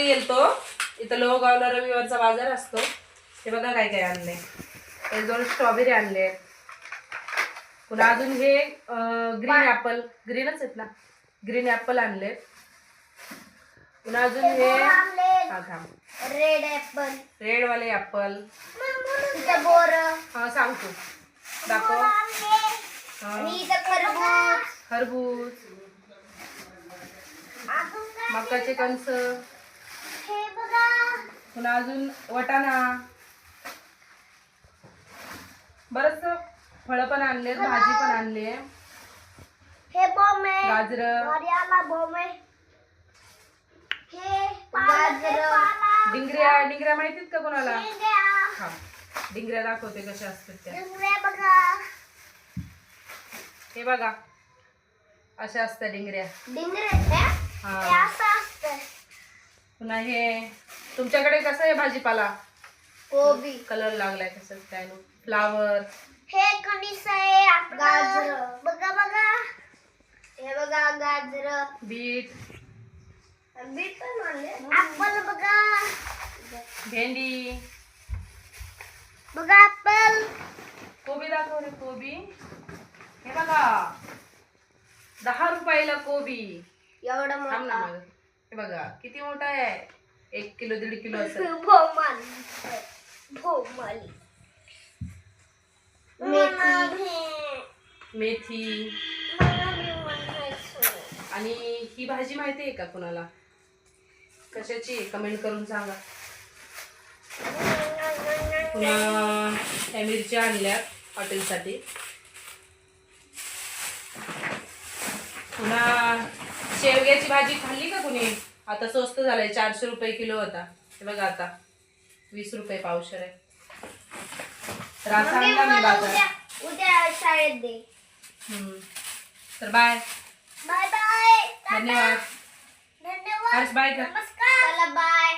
गेलतो इथं लोहगावला रविवारचा बाजार असतो. हे बघा काय काय आणले. हे 2 स्ट्रॉबेरी आणले. पुन्हा अजून हे ग्रीन ऍपल, ग्रीनच आहेत ना, ग्रीन ऍपल आणले. पुन्हा अजून हे रेड ऍपल, रेड वाले ऍपल. बोर हा सांगतो दाखव. खरबूज, मकाचे कणस, पुन्हा अजून वटाणा, बरंच फळं पण आणले, भाजी पण आणली. हे बॉम आहे, गाजर, हरियाला बॉम आहे. हे गाजर, डिंगऱ्या. डिंगऱ्या माहितीत का कोणाला? हा, डिंगऱ्या दाखवते कशा असतात त्या. डिंगऱ्या बघा, हे बघा अशा असतात डिंगऱ्या. डिंगऱ्या हा, हे असं असतं. पुन्हा हे तुमच्याकडे कसं आहे भाजीपाला? कोबी, कलर लागलाय कसं काय. फ्लावर, हे कणीस आहे. गाजर बघा बघा, हे बघा गाजर, बीट, बीट पण आणले. ऍपल बघा, भेंडी, बघा ऍपल. कोबी दाखव रे. कोबी हे बघा 10 रुपयाला कोबी. एवढं थांब ना मोठा. मग. हे बघा किती मोठा आहे. 1 किलो 1.5 किलो असं. भोमाली, मेथी. आणि ही भाजी माहिती आहे का कुणाला? कशाची कमेंट करून सांगा. पुन्हा ह्या मिरच्या आणल्या हॉटेलसाठी. पुन्हा शेवग्याची भाजी खाल्ली का कुणी? आता स्वस्त झालंय, 400 रुपये किलो होता. हे बघा आता 20 रुपये पावशेर आहे. रास आणला मी बाजारात. उद्या शाळेत दे. तर बाय बाय बाय. धन्यवाद. धन्यवाद. हर्ष बाय कर. नमस्कार. चला बाय.